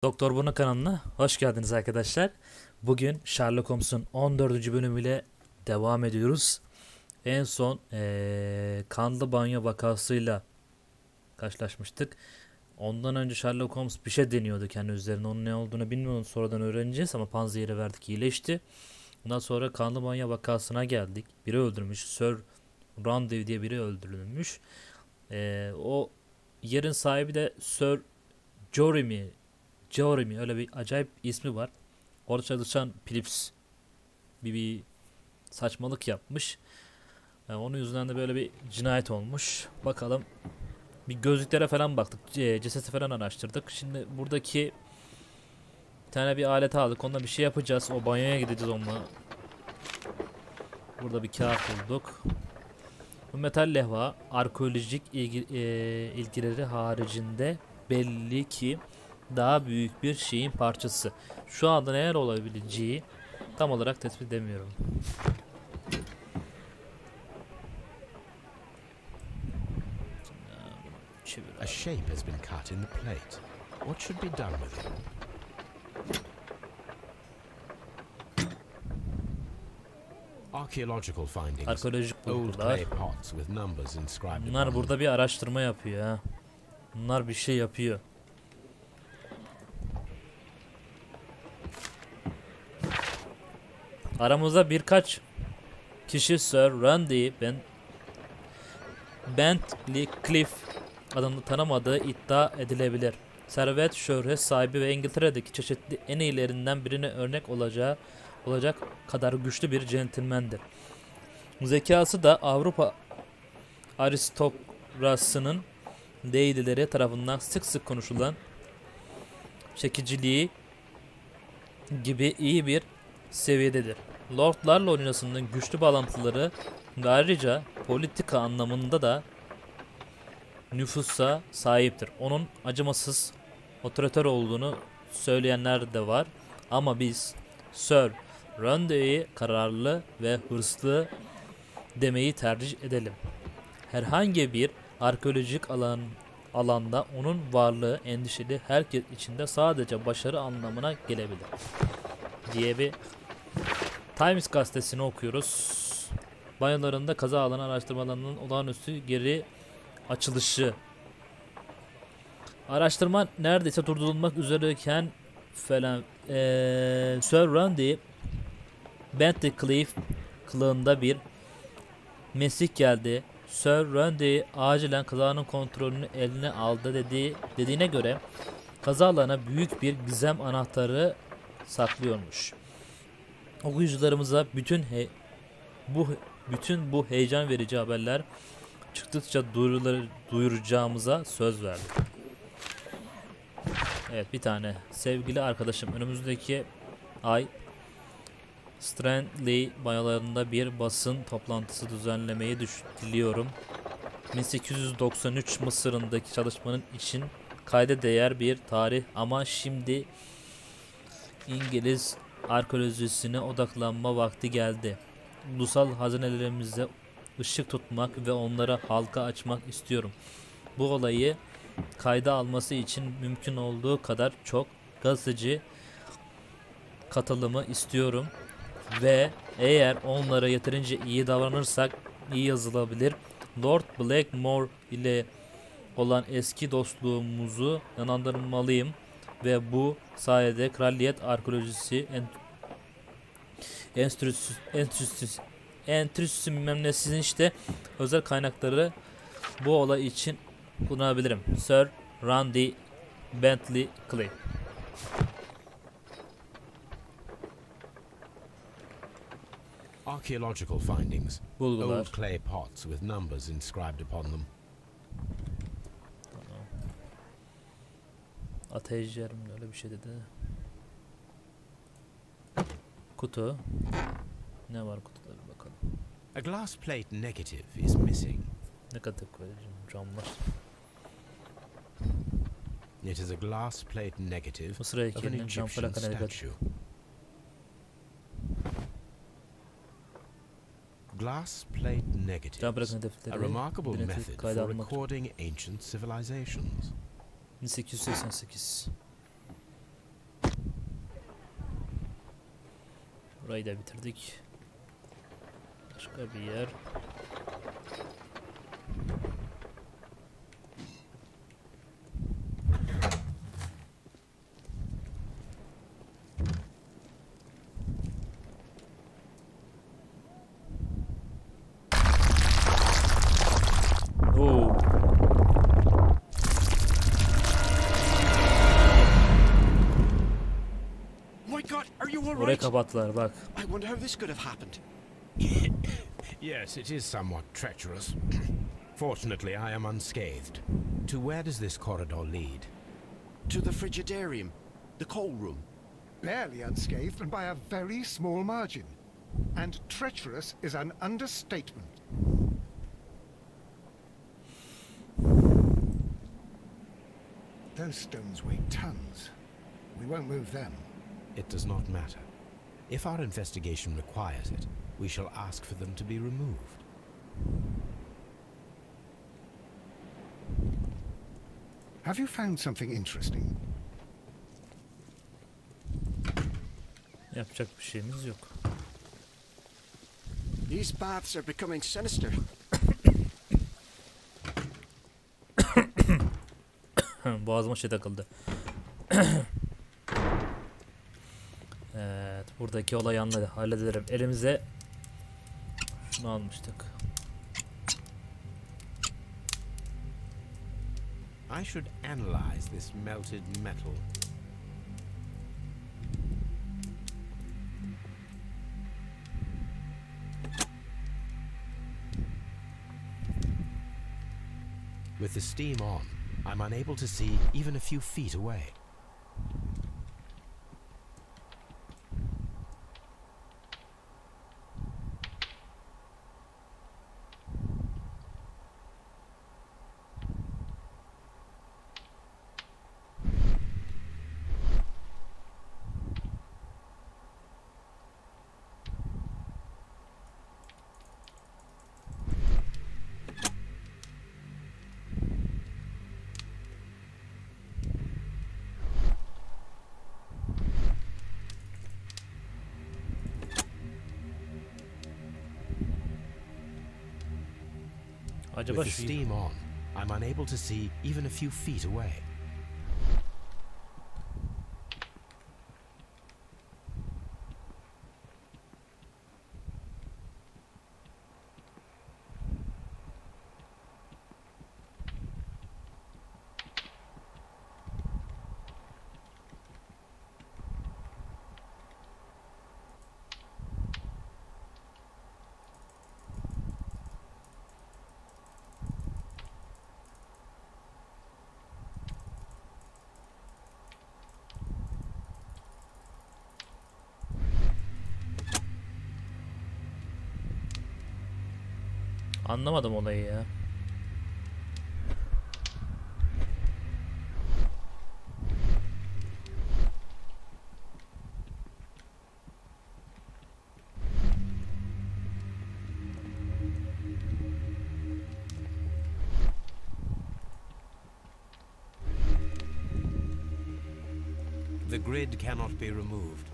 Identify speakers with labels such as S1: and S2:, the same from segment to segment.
S1: Doktor Bunu kanalına hoş geldiniz arkadaşlar. Bugün Sherlock Holmes'un 14. bölümüyle devam ediyoruz. En son kanlı banyo vakasıyla karşılaşmıştık. Ondan önce Sherlock Holmes bir şey deniyordu kendi üzerine. Onun ne olduğunu bilmiyorum, sonradan öğreneceğiz ama panzehiri verdik, iyileşti. Ondan sonra kanlı banyo vakasına geldik. Biri öldürmüş. Sir Randev diye biri öldürülmüş. O yerin sahibi de Sir Jeremy öyle bir acayip ismi var. Orada çalışan Phillips bir saçmalık yapmış. Onun yüzünden de böyle bir cinayet olmuş. Bakalım, bir gözlüklere falan baktık. Cesedi falan araştırdık. Şimdi buradaki bir tane bir alet aldık. Onunla bir şey yapacağız. O banyoya gideceğiz onunla. Burada bir kağıt bulduk. Bu metal levha arkeolojik ilgileri haricinde belli ki daha büyük bir şeyin parçası. Şu anda neler olabileceği tam olarak tespit edemiyorum.
S2: A shape has been cut in the plate. What should be done with it? Archaeological findings.
S1: Arkeolojik
S2: Old
S1: bulgular.
S2: clay pots with numbers inscribed
S1: Bunlar
S2: upon
S1: burada bir araştırma yapıyor ha. Bunlar bir şey yapıyor. Aramızda birkaç kişi Sir Randy Bentley Cliff adını tanımadığı iddia edilebilir. Servet, şöhret sahibi ve İngiltere'deki çeşitli en iyilerinden birine örnek olacak kadar güçlü bir centilmendir. Zekası da Avrupa aristokrasının değilleri tarafından sık sık konuşulan çekiciliği gibi iyi bir seviyededir. Lordlar Lojası'nın güçlü bağlantıları ve ayrıca politika anlamında da nüfusa sahiptir. Onun acımasız otoriter olduğunu söyleyenler de var ama biz Sir Randy'yi kararlı ve hırslı demeyi tercih edelim. Herhangi bir arkeolojik alanda onun varlığı endişeli herkes içinde sadece başarı anlamına gelebilir diye bir Times gazetesini okuyoruz. Banyolarında kaza alanı araştırmalarının olağanüstü geri açılışı. Araştırma neredeyse durdurulmak üzereyken falan Sir Randy Bentley Cliff kılığında bir mesih geldi. Sir Randy acilen kazanın kontrolünü eline aldı dediğine göre kaza alanına büyük bir gizem anahtarı saklıyormuş. Okuyucularımıza bütün bu heyecan verici haberler çıktıkça duyuracağımıza söz verdik. Evet, bir tane sevgili arkadaşım önümüzdeki ay Strandley banyolarında bir basın toplantısı düzenlemeyi diliyorum. 1893 Mısır'ındaki çalışmanın için kayda değer bir tarih ama şimdi İngiliz arkeolojisine odaklanma vakti geldi. Ulusal hazinelerimize ışık tutmak ve onları halka açmak istiyorum. Bu olayı kayda alması için mümkün olduğu kadar çok gazeteci katılımı istiyorum ve eğer onlara yeterince iyi davranırsak iyi yazılabilir. Lord Blackmore ile olan eski dostluğumuzu yanandırmalıyım ve bu sayede Kraliyet Arkeolojisi Enstitüsü bilmem ne, sizin işte özel kaynakları bu olay için kullanabilirim. Sir Randy Bentley Cliff.
S2: archaeological findings.
S1: Bulgular.
S2: Old clay pots with numbers inscribed upon them.
S1: Tamam. Ateşlerim öyle bir şey dedi. Kutu. Ne var kutuda bir bakalım.
S2: A glass plate negative is missing.
S1: Negatif koyacağım, camlar.
S2: It is a glass plate negative
S1: Mısır
S2: of an
S1: heykelinin cam
S2: Egyptian
S1: plaka negatif.
S2: statue. Glass plate
S1: Cam
S2: negatives,
S1: plaka
S2: a
S1: negatifleri
S2: remarkable
S1: genetik
S2: method
S1: kayda
S2: for
S1: almak.
S2: recording ancient civilizations.
S1: 1888. Burayı da bitirdik. Başka bir yer. Orayı kapattılar bak.
S3: I wonder how this could have happened.
S2: Yes, it is somewhat treacherous. Fortunately, I am unscathed. To where does this corridor lead?
S3: To the frigidarium, the coal room.
S4: Barely unscathed and by a very small margin. And treacherous is an understatement. Those stones weigh tons. We won't move them.
S2: It does not matter. If our investigation requires it, we shall ask for them to be removed.
S4: Have you found something interesting?
S1: Yapacak bir şeyimiz yok.
S3: These baths are becoming sinister.
S1: Boğazıma şey takıldı. Evet, buradaki olayı hallederim. Elimize şunu almıştık.
S2: I should analyze this melted metal. With the steam on, I'm unable to see even a few feet away.
S1: Acaba
S2: With the steam on, I'm unable to see even a few feet away.
S1: Anlamadım olayı ya.
S2: The grid cannot be removed.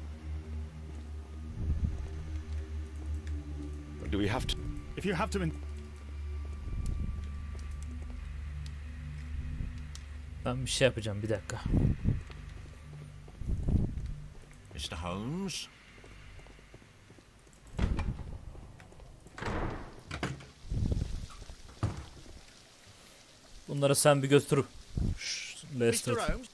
S3: Or do we have to?
S4: If you have to
S1: Ben bir şey yapacağım, bir dakika.
S3: Mr. Holmes?
S1: Bunları sen bir götür.
S3: Mr.
S1: Lester.
S3: Holmes?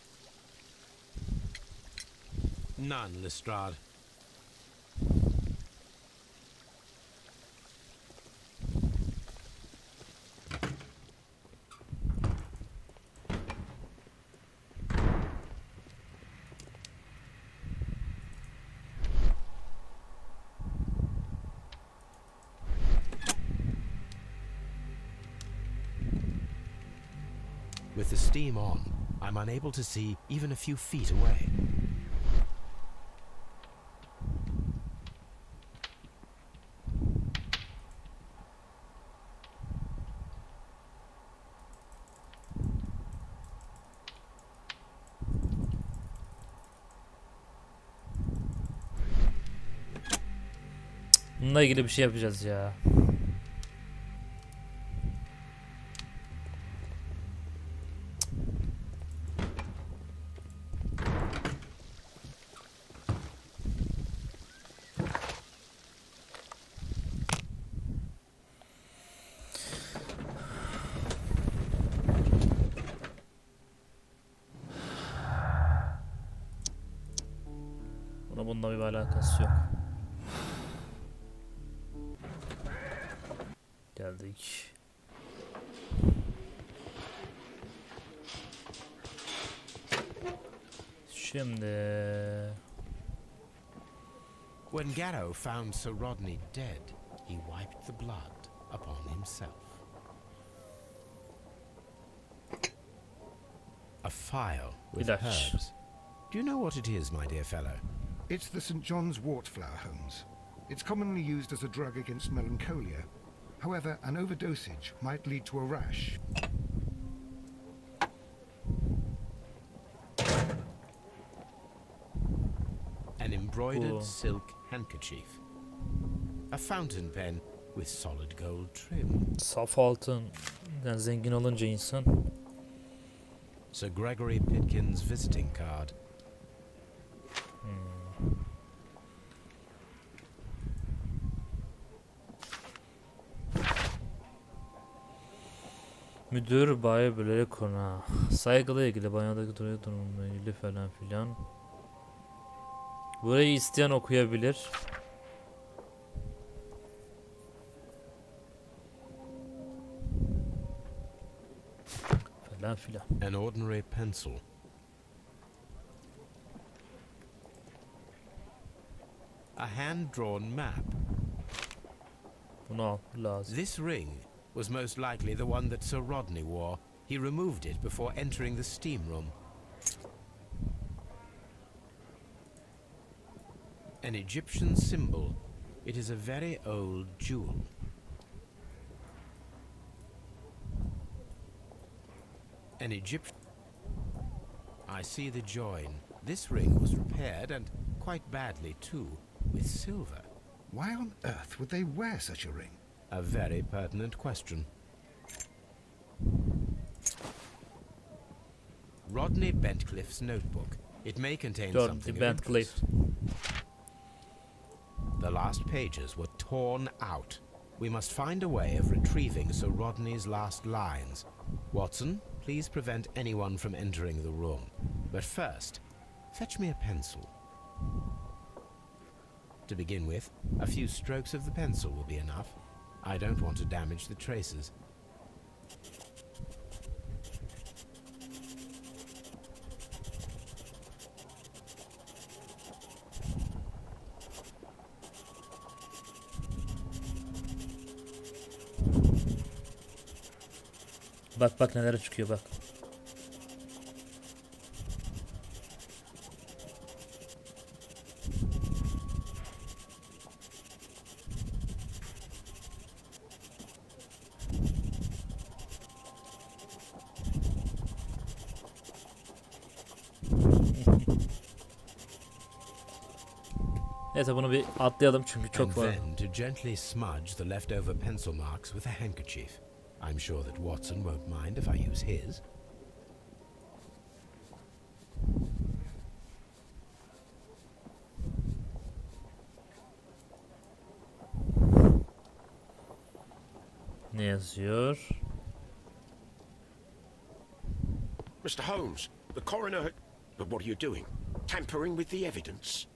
S2: None, Lestrade. With the steam on, I'm unable to see even a few feet away.
S1: Bununla ilgili bir şey yapacağız ya. Bununla bir alakası yok. Geldik. Şimdi
S2: When Garrow found Sir Rodney dead, he wiped the blood upon himself. A phial with
S1: İlaç.
S2: herbs. Do you know what it is, my dear fellow?
S4: It's the St. John's wort flower, Holmes. It's commonly used as a drug against melancholia. However, an overdosage might lead to a rash.
S2: An embroidered
S1: Cool.
S2: silk handkerchief. A fountain pen with solid gold trim.
S1: saf altın. Yani zengin olunca insan.
S2: Sir Gregory Pitkin's visiting card.
S1: Müdür Bay böyle konu. Saygıyla ilgili, banyodaki durumla ilgili falan filan. Burayı isteyen okuyabilir. Falan filan.
S2: An ordinary pencil. A hand-drawn map.
S1: Bunu al, lazım.
S2: This ring was most likely the one that Sir Rodney wore. He removed it before entering the steam room. An Egyptian symbol. It is a very old jewel. An Egyptian... I see the join. This ring was repaired, and quite badly too, with silver.
S4: Why on earth would they wear such a ring?
S2: A very pertinent question. Rodney Bentcliffe's notebook. It may contain something of interest. The last pages were torn out. We must find a way of retrieving Sir Rodney's last lines. Watson, please prevent anyone from entering the room. But first, fetch me a pencil. To begin with, a few strokes of the pencil will be enough. I don't want to damage the traces.
S1: Bak bak neler çıkıyor bak. Neyse bunu bir atlayalım çünkü çok
S2: And
S1: var.
S2: then to gently smudge the leftover pencil marks with a handkerchief. I'm sure that Watson won't mind if I use his.
S1: Ne yazıyor?
S3: Mr. Holmes, the coroner... But what are you doing? Tampering with the evidence?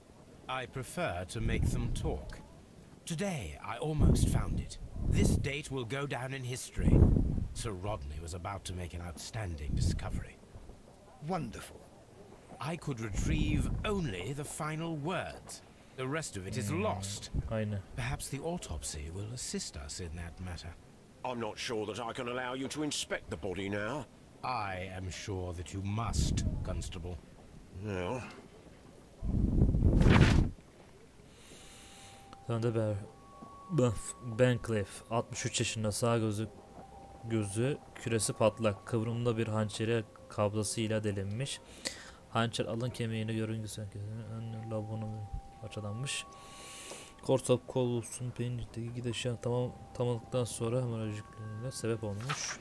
S2: I prefer to make them talk. Today, I almost found it. This date will go down in history. Sir Rodney was about to make an outstanding discovery.
S4: Wonderful.
S2: I could retrieve only the final words. The rest of it is lost.
S1: Aynen.
S2: Perhaps the autopsy will assist us in that matter.
S3: I'm not sure that I can allow you to inspect the body now.
S2: I am sure that you must, Constable.
S3: Well...
S1: Sonra da Bentcliffe 63 yaşında, sağ gözü küresi patlak, kıvrımda bir hançeri kablasıyla delinmiş. Hançer alın kemiğini yörüngüsü ön labuğunu parçalanmış. Korsap kolusun penceredeki gidişen tamamladıktan sonra hemorajikliğine sebep olmuş.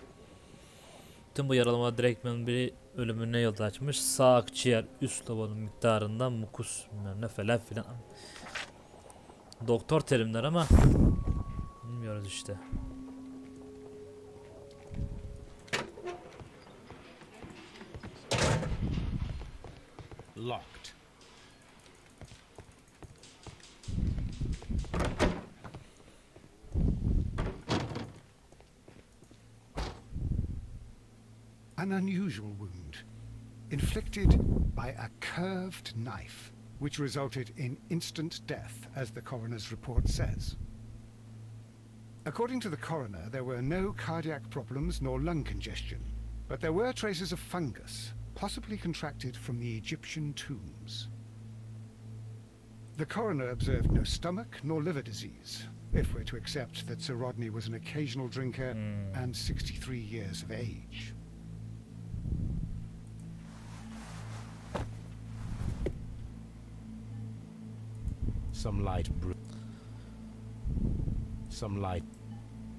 S1: Tüm bu yaralama direktmen bir ölümüne yol açmış. Sağ akciğer üst lobanın miktarından mukus ne falan filan. Doktor terimler ama bilmiyoruz işte.
S2: Locked.
S4: An unusual wound, inflicted by a curved knife, which resulted in instant death, as the coroner's report says. According to the coroner, there were no cardiac problems nor lung congestion, but there were traces of fungus, possibly contracted from the Egyptian tombs. The coroner observed no stomach nor liver disease, if we're to accept that Sir Rodney was an occasional drinker and 63 years of age.
S2: Some light.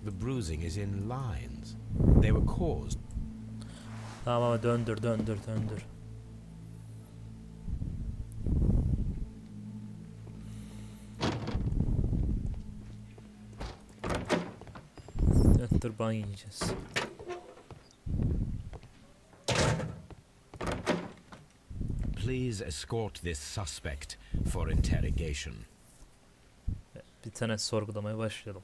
S2: The bruising is in lines. They were caused.
S1: Tamam ama döndür. Döndür banyo yiyeceğiz.
S2: Please escort this suspect for interrogation.
S1: Bir tane sorgulamaya başlayalım.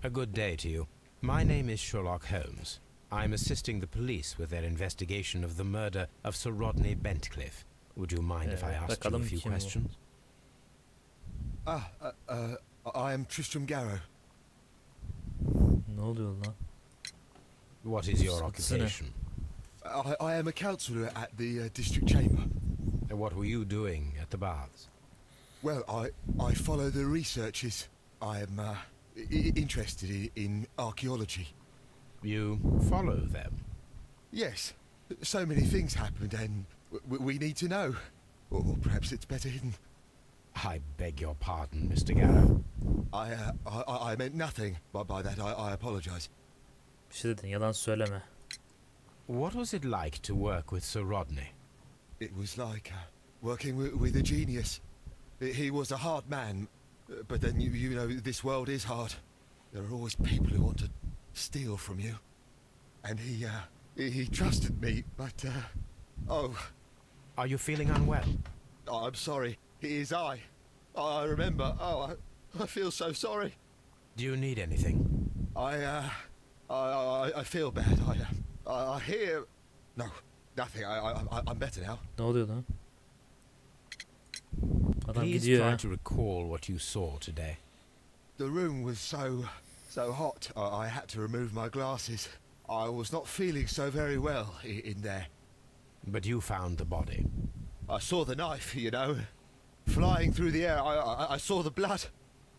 S2: A good day to you. My name is Sherlock Holmes. I'm assisting the police with their investigation of the murder of Sir Rodney Bentcliffe. Would you mind if I asked you a few questions?
S5: I am Tristram Garrow.
S1: Ne oluyor lan?
S2: What is your occupation?
S5: I am a counsellor at the district chamber.
S2: And what were you doing at the baths?
S5: Well, I follow the researches. I am interested in archaeology.
S2: You follow them?
S5: Yes. So many things happened and we need to know. Or perhaps it's better hidden.
S2: I beg your pardon, Mr. Garrow.
S5: I meant nothing by that. I apologise.
S1: Bir şey dedin, yalan söyleme.
S2: What was it like to work with Sir Rodney?
S5: It was like working with a genius. He was a hard man, but then you know this world is hard. There are always people who want to steal from you. And he trusted me, but oh.
S2: Are you feeling unwell?
S5: Oh, I'm sorry. It is I remember. Oh, I feel so sorry.
S2: Do you need anything?
S5: I feel bad. I hear. No, nothing. I'm better now.
S1: Ne oluyor lan? Adam
S2: Please
S1: gidiyor
S2: try
S1: ya.
S2: to recall what you saw today.
S5: The room was so hot. I had to remove my glasses. I was not feeling so very well in there.
S2: But you found the body.
S5: I saw the knife, you know, flying through the air. I saw the blood.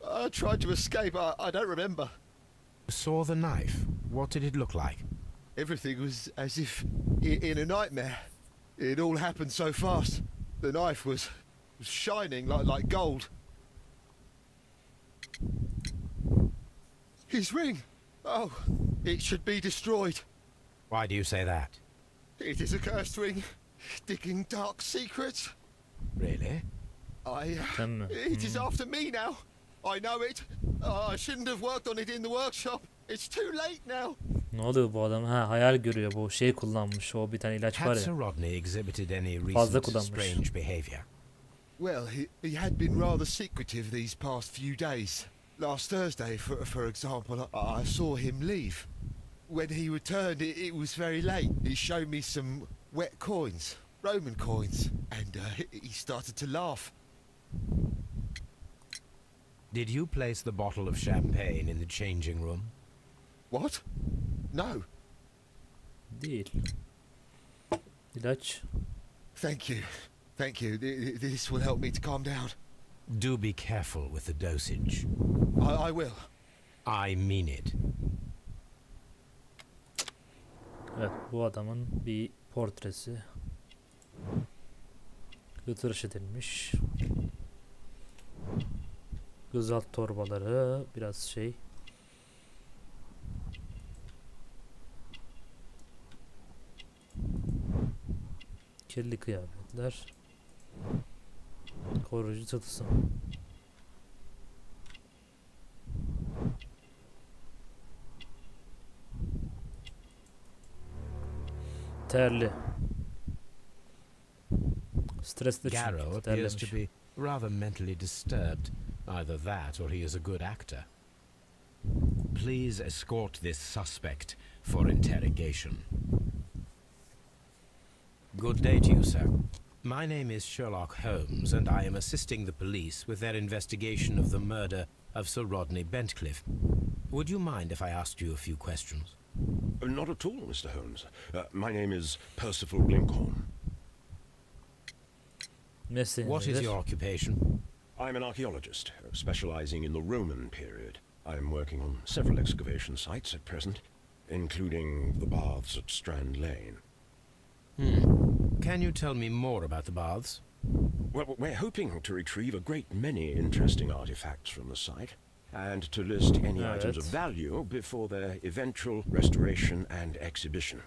S5: I tried to escape. I don't remember.
S2: Saw the knife? What did it look like?
S5: Everything was as if in a nightmare. It all happened so fast. The knife was shining like gold. His ring! Oh, it should be destroyed.
S2: Why do you say that?
S5: It is a cursed ring, digging dark secrets.
S2: Really?
S5: It is after me now. I know it. I shouldn't have worked on it in the workshop. It's too late now.
S1: Ne oluyor bu adam? Ha, hayal görüyor, bu şey kullanmış. O bir tane ilaç var
S2: Had
S1: ya.
S2: Sir Rodney exhibited any
S1: Fazla
S2: recent
S1: kullanmış.
S2: strange behavior?
S5: Well, he had been rather secretive these past few days. Last Thursday, for example, I saw him leave. When he returned, it was very late. He showed me some wet coins, Roman coins, and he started to laugh.
S2: Did you place the bottle of champagne in the changing room?
S5: What? No.
S1: Değil. İlaç.
S5: Thank you. Thank you. This will help me to calm down.
S2: Do be careful with the dosage.
S5: I will.
S2: I mean it.
S1: Evet, bu adamın bir portresi. Tıraş edilmiş. Gözaltı torbaları biraz şey. Kirli kıyafetler. Koruyucu çatısı. Terli. Stresli
S2: Garrow
S1: çünkü.
S2: appears to
S1: Terlemiş.
S2: be rather mentally disturbed. Either that or he is a good actor. Please escort this suspect for interrogation. Good day to you, sir. My name is Sherlock Holmes, and I am assisting the police with their investigation of the murder of Sir Rodney Bentcliffe. Would you mind if I asked you a few questions?
S3: Not at all, Mr. Holmes. My name is Percival Blinkhorn.
S2: What is your occupation?
S3: I'm an archaeologist, specializing in the Roman period. I'm working on several excavation sites at present, including the baths at Strand Lane.
S2: Can you tell me more about the baths?
S3: Well, we're hoping to retrieve a great many interesting artifacts from the site, and to list any items of value before their eventual restoration and exhibition.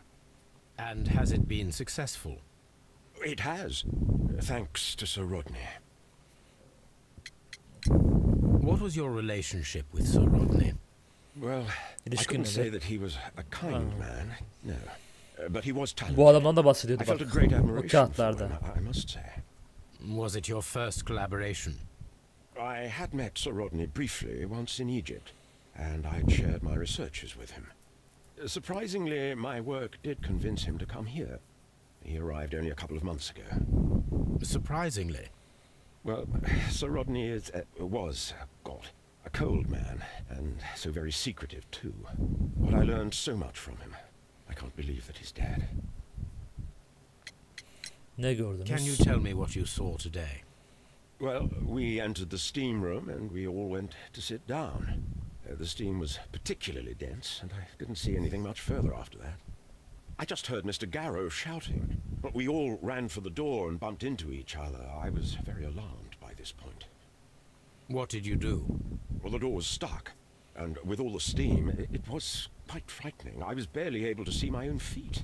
S2: And has it been successful?
S3: It has, thanks to Sir Rodney.
S2: What was your relationship with Sir Rodney?
S3: Well, I couldn't say that he was a kind man, no. But he was talented.
S1: Bu adamdan da bahsediyordu
S3: I felt a
S1: bak.
S3: great
S1: O
S3: admiration for
S1: kağıtlarda.
S3: him, I must say.
S2: Was it your first collaboration?
S3: I had met Sir Rodney briefly once in Egypt, and I'd shared my researches with him. Surprisingly, my work did convince him to come here. He arrived only a couple of months ago.
S2: Surprisingly?
S3: Well, Sir Rodney was a cold man, and so very secretive too. But I learned so much from him. I can't believe that he's dead.
S1: Ne gördünüz?
S2: Can you tell me what you saw today?
S3: Well, we entered the steam room and we all went to sit down. The steam was particularly dense, and I didn't see anything much further after that. I just heard Mr. Garrow shouting, but we all ran for the door and bumped into each other. I was very alarmed by this point.
S2: What did you do?
S3: Well, the door was stuck, and with all the steam, it was quite frightening. I was barely able to see my own feet.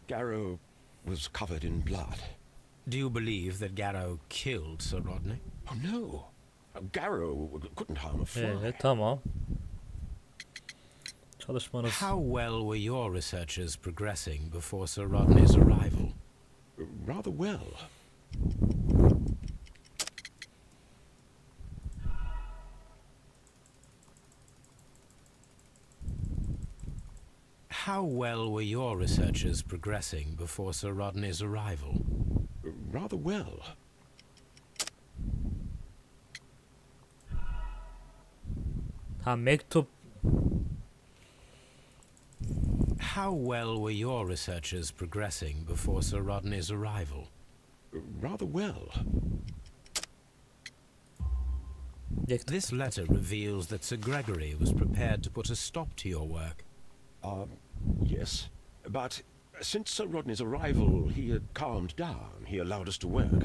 S3: Garrow was covered in blood.
S2: Do you believe that Garrow killed Sir Rodney?
S3: Oh, no. Garrow couldn't harm a fly.
S1: Evet, tamam. Çalışmanız.
S2: How well were your researches progressing before Sir Rodney's arrival?
S3: Rather well.
S2: How well were your researches progressing before Sir Rodney's arrival?
S3: Rather well.
S1: Ha, mektup.
S2: How well were your researches progressing before Sir Rodney's arrival?
S3: Rather well.
S2: This letter reveals that Sir Gregory was prepared to put a stop to your work.
S3: Yes. But since Sir Rodney's arrival, he had calmed down. He allowed us to work.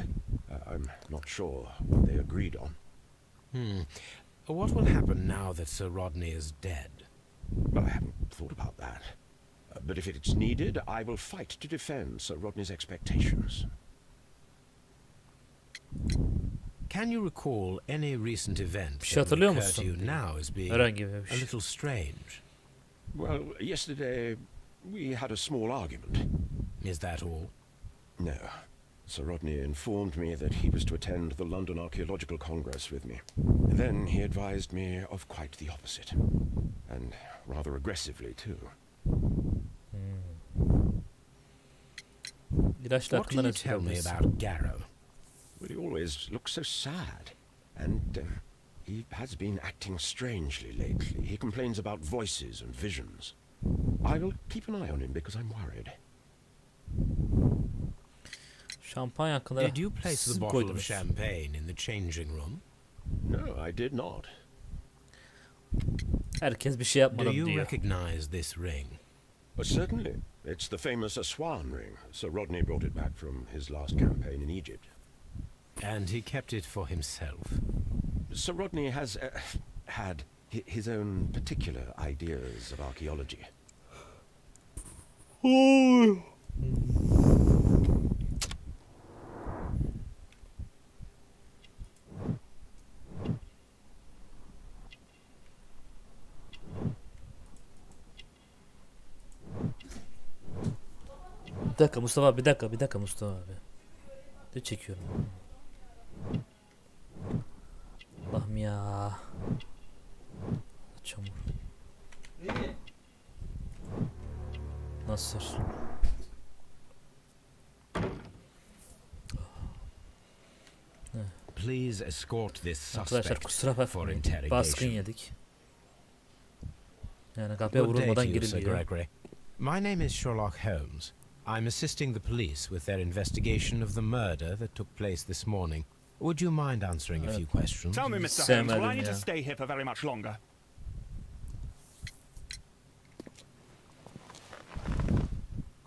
S3: I'm not sure what they agreed on.
S2: What will happen now that Sir Rodney is dead?
S3: Well, I haven't thought about that. But if it's needed, I will fight to defend Sir Rodney's expectations.
S2: Can you recall any recent event
S1: Bir şey
S2: that
S1: hatırlıyor
S2: would occur to
S1: musun?
S2: you now as being
S1: Herhangi bir
S2: a
S1: şey.
S2: little strange?
S3: Well, yesterday we had a small argument.
S2: Is that all?
S3: No. Sir Rodney informed me that he was to attend the London Archaeological Congress with me. Then he advised me of quite the opposite. And rather aggressively, too.
S1: İlaçlar
S2: What
S1: hakkında
S2: can
S1: ne
S2: you tell me
S1: söyleyebilirsin?
S2: about Garrow?
S3: Well, he always looks so sad. And he has been acting strangely lately. He complains about voices and visions. I will keep an eye on him because I'm worried.
S1: Şampanya hakkında
S2: Did you place
S1: siz
S2: the
S1: mi
S2: bottle of
S1: koydunuz?
S2: champagne in the changing room?
S3: No, I did not.
S1: Herkes bir şey
S2: Do
S1: yapmadan
S2: you
S1: diyor.
S2: recognize this ring?
S3: Certainly. It's the famous Aswan ring. Sir Rodney brought it back from his last campaign in Egypt.
S2: And he kept it for himself.
S3: Sir Rodney has had his own particular ideas of archaeology.
S1: Bir dakika Mustafa abi, bir dakika Mustafa abi. Ne çekiyorum? Allah'ım ya. Çamur. Nasır.
S2: Please escort this
S1: Arkadaşlar
S2: suspect
S1: kusura
S2: for
S1: bakmayın. Baskın
S2: interrogation.
S1: yedik. Yani kapıya
S2: Good day to
S1: vurulmadan
S2: you, Sir
S1: giriliyor.
S2: Gregory. My name is Sherlock Holmes. I'm assisting the police with their investigation of the murder that took place this morning. Would you mind answering a few questions?
S6: Tell me, Mr. Holmes,
S1: Sevmedim
S6: will I need
S1: ya.
S6: to stay here for very much longer?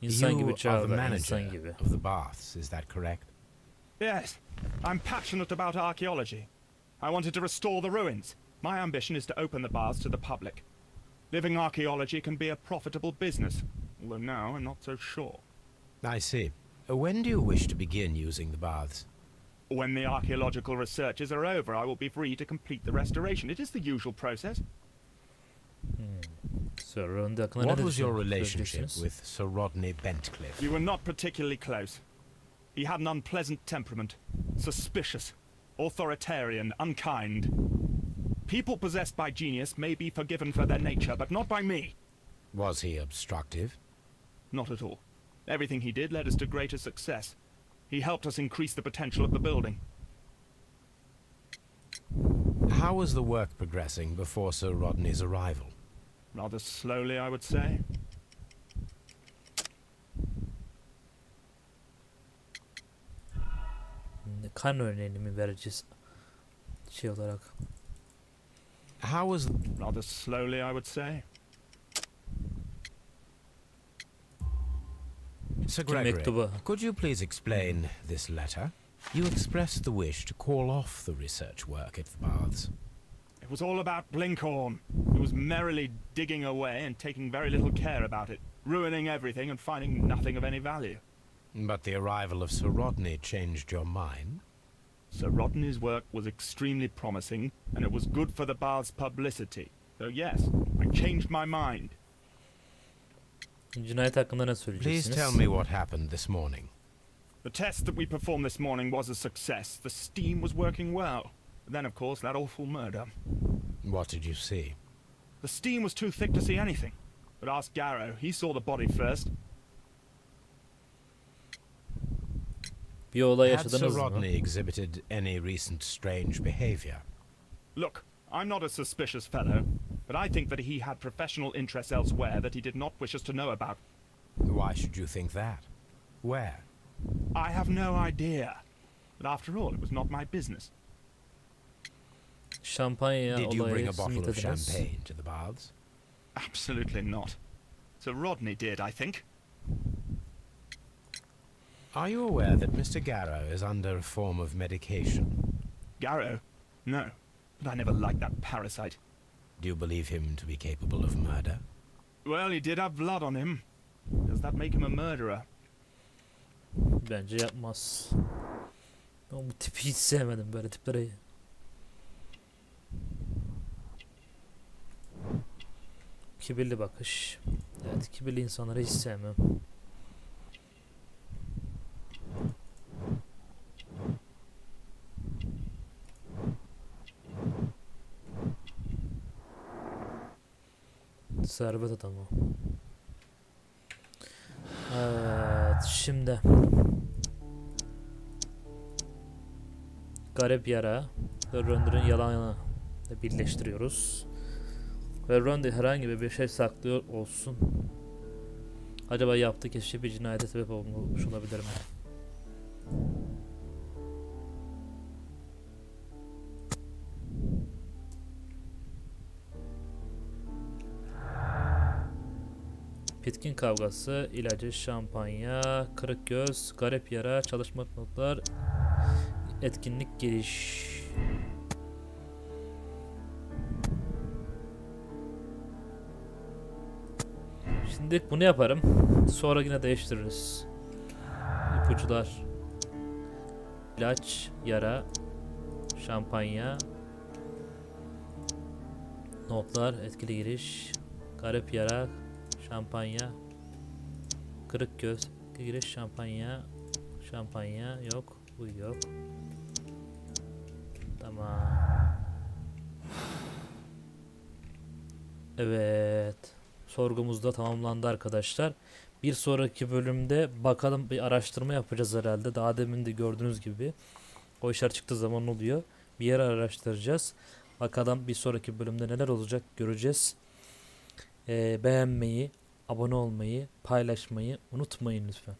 S1: İnsan gibi
S2: You are
S1: çağır
S2: the
S1: ver, insan
S2: manager
S1: gibi.
S2: of the baths, is that correct?
S6: Yes, I'm passionate about archaeology. I wanted to restore the ruins. My ambition is to open the baths to the public. Living archaeology can be a profitable business, although now I'm not so sure.
S2: I see. When do you wish to begin using the baths?
S6: When the archaeological researches are over, I will be free to complete the restoration. It is the usual process.
S1: Sir Rodney hakkında ne
S2: What was your
S1: düşünüyorsunuz?
S2: relationship with Sir Rodney Bentcliffe?
S6: We were not particularly close. He had an unpleasant temperament, suspicious, authoritarian, unkind. People possessed by genius may be forgiven for their nature, but not by me.
S2: Was he obstructive?
S6: Not at all. Everything he did led us to greater success. He helped us increase the potential of the building.
S2: How was the work progressing before Sir Rodney's arrival?
S6: Rather slowly, I would say.
S1: Kan örneğini mi vereceğiz şey olarak?
S2: How was
S6: Rather slowly, I would say.
S2: Sir
S1: Kim
S2: Gregory,
S1: mektubu?
S2: could you please explain this letter? You expressed the wish to call off the research work at the baths.
S6: It was all about Blinkhorn. He was merrily digging away and taking very little care about it, ruining everything and finding nothing of any value.
S2: But the arrival of Sir Rodney changed your mind?
S6: Sir Rodney's work was extremely promising, and it was good for the bath's publicity. So yes, I changed my mind.
S1: Cinayet hakkında ne
S2: Please
S1: söyleyeceksiniz?
S2: tell me what happened this morning.
S6: The test that we performed this morning was a success. The steam was working well. But then, of course, that awful murder.
S2: What did you see?
S6: The steam was too thick to see anything. But ask Garrow. He saw the body first.
S1: Bir olay
S2: Had Sir
S1: yaşadınız mı?
S2: Rodney exhibited any recent strange behavior?
S6: Look, I'm not a suspicious fellow, but I think that he had professional interests elsewhere that he did not wish us to know about.
S2: Why should you think that? Where?
S6: I have no idea. But after all, it was not my business.
S1: Şampanya
S2: Did you bring
S1: olayı
S2: a bottle of
S1: simit
S2: champagne to the baths?
S6: Absolutely not. Sir Rodney did, I think.
S2: Are you aware that Mr. Garrow is under a form of medication?
S6: Garrow? No. But I never liked that parasite.
S2: Do you believe him to be capable of murder?
S6: Well, he did have blood on him. Does that make him a murderer?
S1: Bence yapmaz. Ben bu tipi hiç sevmedim, böyle tipleri. Kibirli bakış. Evet, kibirli insanları hiç sevmem. Servet adamı. Evet, şimdi garip yara ve Rönder'in yalanını birleştiriyoruz. Ve Rönder herhangi bir şey saklıyor olsun. Acaba yaptığı kişi bir cinayete sebep olmuş olabilir mi? Pitkin kavgası, ilacı, şampanya, kırık göz, garip yara, çalışma notlar, etkinlik giriş. Şimdi bunu yaparım. Sonra yine değiştiririz. İpuçlar. İlaç, yara, şampanya. Notlar, etkili giriş. Garip yara, şampanya. Kırık göz, giriş, şampanya. Şampanya yok. Bu yok. Tamam. Evet. Sorgumuz da tamamlandı arkadaşlar. Bir sonraki bölümde bakalım bir araştırma yapacağız herhalde. Daha demin de gördüğünüz gibi. O işler çıktığı zaman oluyor. Bir yer araştıracağız. Bakalım bir sonraki bölümde neler olacak göreceğiz. Beğenmeyi, abone olmayı, paylaşmayı unutmayın lütfen.